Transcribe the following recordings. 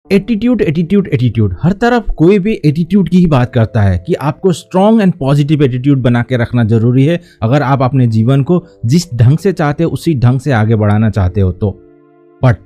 Attitude attitude attitude, हर तरफ कोई भी एटीट्यूड की ही बात करता है कि आपको स्ट्रॉन्ग एंड पॉजिटिव एटीट्यूड बना के रखना जरूरी है अगर आप अपने जीवन को जिस ढंग से चाहते हो उसी ढंग से आगे बढ़ाना चाहते हो तो। बट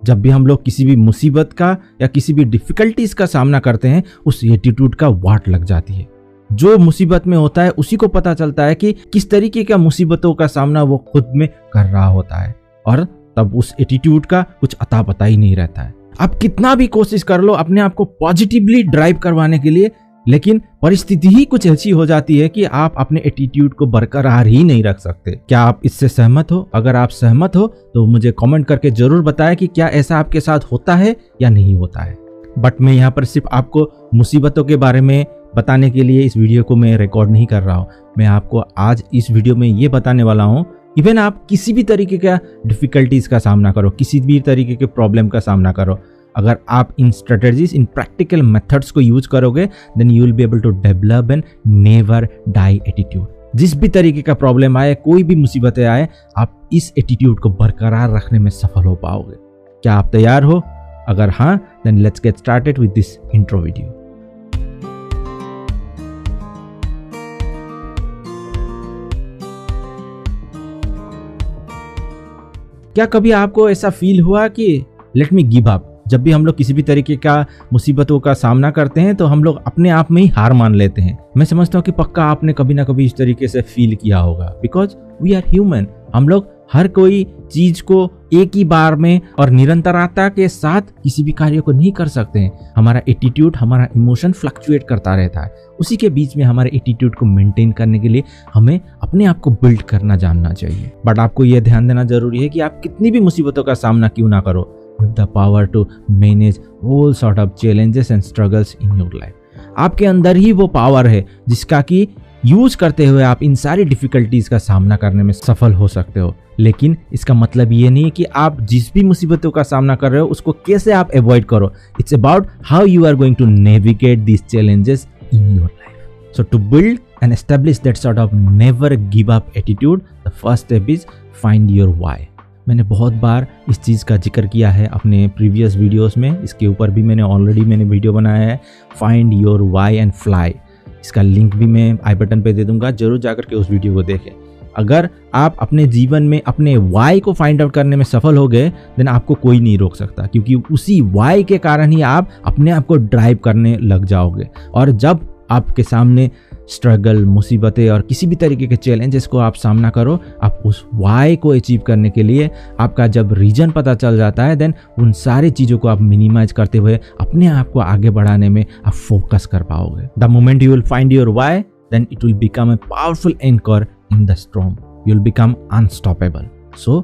जब भी हम लोग किसी भी मुसीबत का या किसी भी डिफिकल्टीज का सामना करते हैं उस एटीट्यूड का वाट लग जाती है। जो मुसीबत में होता है उसी को पता चलता है कि किस तरीके का मुसीबतों का सामना वो खुद में कर रहा होता है, और तब उस एटीट्यूड का कुछ अता पता ही नहीं रहता है। आप कितना भी कोशिश कर लो अपने आप को पॉजिटिवली ड्राइव करवाने के लिए, लेकिन परिस्थिति ही कुछ ऐसी हो जाती है कि आप अपने एटीट्यूड को बरकरार ही नहीं रख सकते। क्या आप इससे सहमत हो? अगर आप सहमत हो तो मुझे कमेंट करके जरूर बताएं कि क्या ऐसा आपके साथ होता है या नहीं होता है। बट मैं यहाँ पर सिर्फ आपको मुसीबतों के बारे में बताने के लिए इस वीडियो को मैं रिकॉर्ड नहीं कर रहा हूँ। मैं आपको आज इस वीडियो में ये बताने वाला हूँ, इवन आप किसी भी तरीके का डिफिकल्टीज का सामना करो, किसी भी तरीके के प्रॉब्लम का सामना करो, अगर आप इन स्ट्रेटजीज, इन प्रैक्टिकल मेथड्स को यूज करोगे then you will be able to develop an never die attitude. जिस भी तरीके का प्रॉब्लम आए, कोई भी मुसीबतें आए, आप इस एटीट्यूड को बरकरार रखने में सफल हो पाओगे। क्या आप तैयार हो? अगर हाँ then let's get started with this intro video. क्या कभी आपको ऐसा फील हुआ कि लेट मी गिव अप? जब भी हम लोग किसी भी तरीके का मुसीबतों का सामना करते हैं तो हम लोग अपने आप में ही हार मान लेते हैं। मैं समझता हूँ कि पक्का आपने कभी ना कभी इस तरीके से फील किया होगा, बिकॉज वी आर ह्यूमन। हम लोग हर कोई चीज को एक ही बार में और निरंतरता के साथ किसी भी कार्य को नहीं कर सकते हैं। हमारा एटीट्यूड, हमारा इमोशन फ्लक्चुएट करता रहता है। उसी के बीच में हमारे एटीट्यूड को मेंटेन करने के लिए हमें अपने आप को बिल्ड करना जानना चाहिए। बट आपको यह ध्यान देना जरूरी है कि आप कितनी भी मुसीबतों का सामना क्यों ना करो, the power to manage all sort of challenges and struggles in your life. आपके अंदर ही वो पावर है जिसका कि यूज करते हुए आप इन सारी डिफिकल्टीज का सामना करने में सफल हो सकते हो। लेकिन इसका मतलब ये नहीं कि आप जिस भी मुसीबतों का सामना कर रहे हो उसको कैसे आप अवॉइड करो। It's about how you are going to navigate these challenges in your life. So to build and establish that sort of never give up attitude, the first step is find your why. मैंने बहुत बार इस चीज़ का जिक्र किया है अपने previous videos में। इसके ऊपर भी मैंने वीडियो बनाया है, find your why and fly. इसका लिंक भी मैं आई बटन पे दे दूंगा, जरूर जाकर के उस वीडियो को देखें। अगर आप अपने जीवन में अपने वाई को फाइंड आउट करने में सफल हो गए देन आपको कोई नहीं रोक सकता, क्योंकि उसी वाई के कारण ही आप अपने आप को ड्राइव करने लग जाओगे। और जब आपके सामने स्ट्रगल, मुसीबतें और किसी भी तरीके के चैलेंजेस को आप सामना करो, आप उस वाई को अचीव करने के लिए आपका जब रीजन पता चल जाता है देन उन सारी चीज़ों को आप मिनिमाइज करते हुए अपने आप को आगे बढ़ाने में आप फोकस कर पाओगे। The moment you will find your why then it will become a powerful anchor in the storm. You'll become unstoppable. So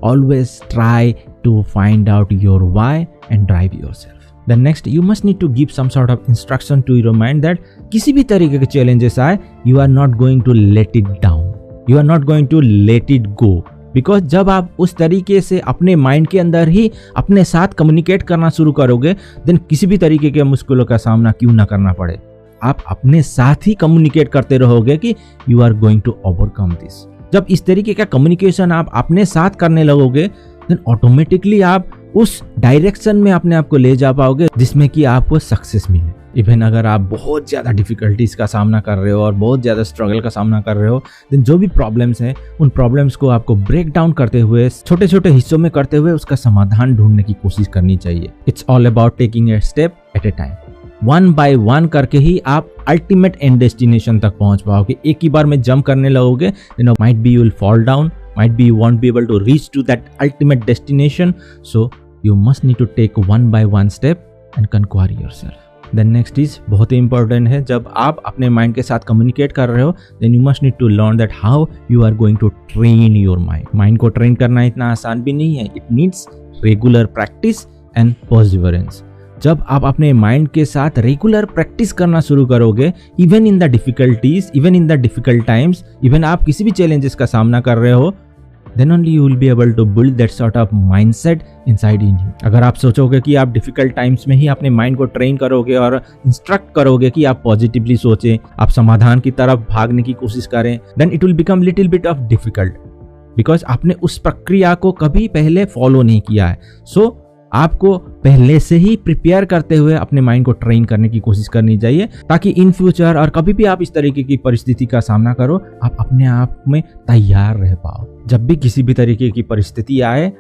always try to find out your why and drive yourself. Then next you must need to give some sort of instruction to your mind that किसी भी तरीके के challenges आए, you are not going to let it down. You are not going to let it go. Because जब आप उस तरीके से अपने माइंड के अंदर ही अपने साथ कम्युनिकेट करना शुरू करोगे देन किसी भी तरीके के मुश्किलों का सामना क्यों ना करना पड़े, आप अपने साथ ही कम्युनिकेट करते रहोगे कि you are going to overcome this. जब इस तरीके का कम्युनिकेशन आप अपने साथ करने लगोगे देन ऑटोमेटिकली आप उस डायरेक्शन में अपने आप को ले जा पाओगे जिसमें कि आपको सक्सेस मिले। इवन अगर आप बहुत ज़्यादा डिफिकल्टीज का सामना कर रहे हो और बहुत ज़्यादा स्ट्रगल का सामना कर रहे हो देन जो भी प्रॉब्लम्स हैं उन प्रॉब्लम्स को आपको ब्रेक डाउन करते हुए, छोटे छोटे हिस्सों में करते हुए उसका समाधान ढूंढने की कोशिश करनी चाहिए। It's all about taking a step at A time. One by one करके ही आप अल्टीमेट एंड डेस्टिनेशन तक पहुंच पाओगे। एक ही बार में जंप करने लगोगे then might be you will fall down, might be you won't be able to reach to that ultimate destination. So you must need to take one by one step and conquer yourself. Then next is बहुत ही important है, जब आप अपने mind के साथ communicate कर रहे हो then you must need to learn that how you are going to train your mind. Mind को ट्रेन करना इतना आसान भी नहीं है, it needs regular practice and perseverance. जब आप अपने माइंड के साथ रेगुलर प्रैक्टिस करना शुरू करोगे, even in the difficulties, even in the difficult times, even आप किसी भी चैलेंजेस का सामना कर रहे हो, then only you will be able to build that sort of mindset inside in you. अगर आप सोचोगे कि आप डिफिकल्ट टाइम्स में ही अपने माइंड को ट्रेन करोगे और इंस्ट्रक्ट करोगे कि आप पॉजिटिवली सोचें, आप समाधान की तरफ भागने की कोशिश करें, then it will become little bit of difficult, because आपने उस प्रक्रिया को कभी पहले फॉलो नहीं किया है। So आपको पहले से ही प्रिपेयर करते हुए अपने माइंड को ट्रेन करने की कोशिश करनी चाहिए, ताकि इन फ्यूचर और कभी भी आप इस तरीके की परिस्थिति का सामना करो, आप अपने आप में तैयार रह पाओ। जब भी किसी भी तरीके की परिस्थिति आए,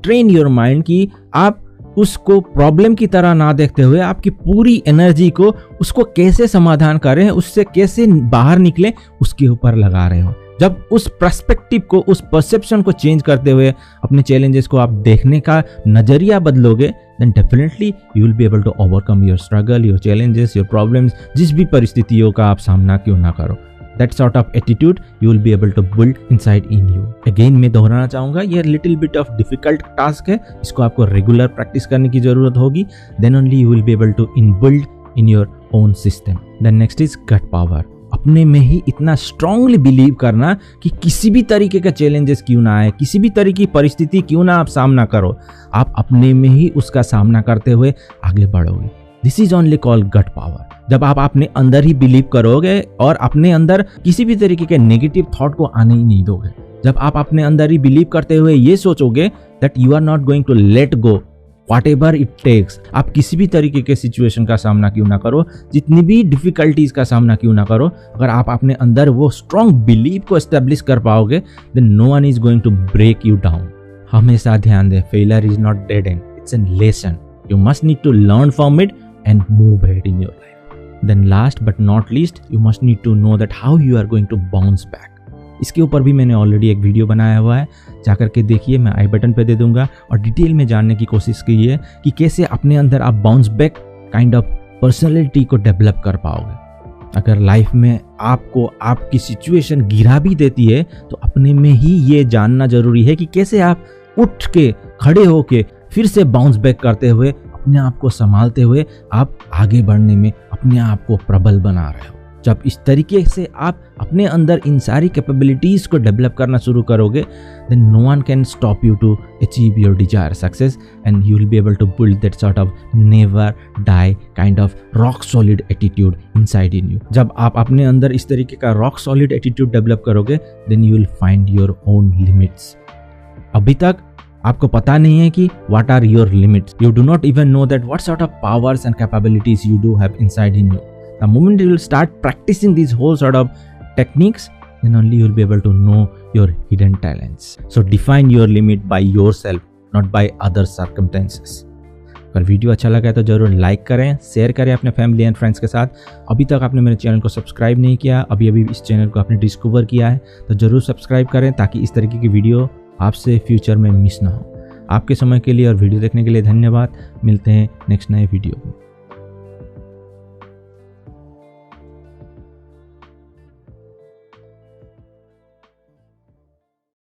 ट्रेन योर माइंड कि आप उसको प्रॉब्लम की तरह ना देखते हुए आपकी पूरी एनर्जी को उसको कैसे समाधान करें, उससे कैसे बाहर निकले, उसके ऊपर लगा रहे हो। जब उस पर्सपेक्टिव को, उस परसेप्शन को चेंज करते हुए अपने चैलेंजेस को आप देखने का नजरिया बदलोगे, then definitely you will be able to overcome your struggle, your challenges, your problems, जिस भी परिस्थितियों का आप सामना क्यों ना करो। That sort of attitude you will be able to build inside in you. Again मैं दोहराना चाहूँगा, ये little bit of difficult task है, इसको आपको regular practice करने की जरूरत होगी, then only you will be able to inbuild in your own system. Then next is gut power. अपने में ही इतना strongly believe करना कि किसी भी तरीके का challenges क्यों ना आए, किसी भी तरीके की परिस्थिति क्यों ना आप सामना करो, आप अपने में ही उसका सामना करते हुए आगे बढ़ोगे। This is only called gut power. जब आप अपने अंदर ही बिलीव करोगे और अपने अंदर किसी भी तरीके के नेगेटिव थॉट को आने ही नहीं दोगे, जब आप अपने अंदर ही बिलीव करते हुए ये सोचोगे that you are not going to let go whatever it takes, आप किसी भी तरीके के सिचुएशन का सामना क्यों ना करो, जितनी भी डिफिकल्टीज का सामना क्यों ना करो, अगर आप अपने अंदर वो स्ट्रॉन्ग बिलीव को एस्टेब्लिश कर पाओगे, then no one is going to break you down. हमेशा ध्यान दें, failure is not dead end, it's an lesson, you must need to learn from it and move ahead in your life. Then last but not least, you must need to know that how you are going to bounce back. इसके ऊपर भी मैंने already एक video बनाया हुआ है, जाकर के देखिए, मैं आई बटन पे दे दूंगा, और डिटेल में जानने की कोशिश की है कि कैसे अपने अंदर आप bounce back kind of personality को डेवलप कर पाओगे। अगर लाइफ में आपको आपकी सिचुएशन गिरा भी देती है, तो अपने में ही ये जानना जरूरी है कि कैसे आप उठ के खड़े होके फिर से बाउंस बैक करते हुए, अपने आप को संभालते हुए आप आगे बढ़ने में अपने आप को प्रबल बना रहे हो। जब इस तरीके से आप अपने अंदर इन सारी कैपेबिलिटीज को डेवलप करना शुरू करोगे, then no one can stop you to achieve your desire success, and you will be able to build that sort of never die kind of rock solid attitude inside in you. जब आप अपने अंदर इस तरीके का rock solid attitude develop करोगे, then you will find your own limits. अभी तक आपको पता नहीं है कि what are your limits. You do not even know that what sort of powers and capabilities you do have inside in you. The moment you will start practicing these whole sort of techniques, then only you will be able to know your hidden talents. So define your limit by yourself, not by other circumstances. अगर video अच्छा लगा है तो जरूर like करें, share करें अपने family and friends के साथ। अभी तक आपने मेरे चैनल को सब्सक्राइब नहीं किया, अभी इस चैनल को आपने डिस्कवर किया है, तो जरूर सब्सक्राइब करें, ताकि इस तरीके की वीडियो आपसे फ्यूचर में मिस ना हो। आपके समय के लिए और वीडियो देखने के लिए धन्यवाद। मिलते हैं नेक्स्ट नए वीडियो में।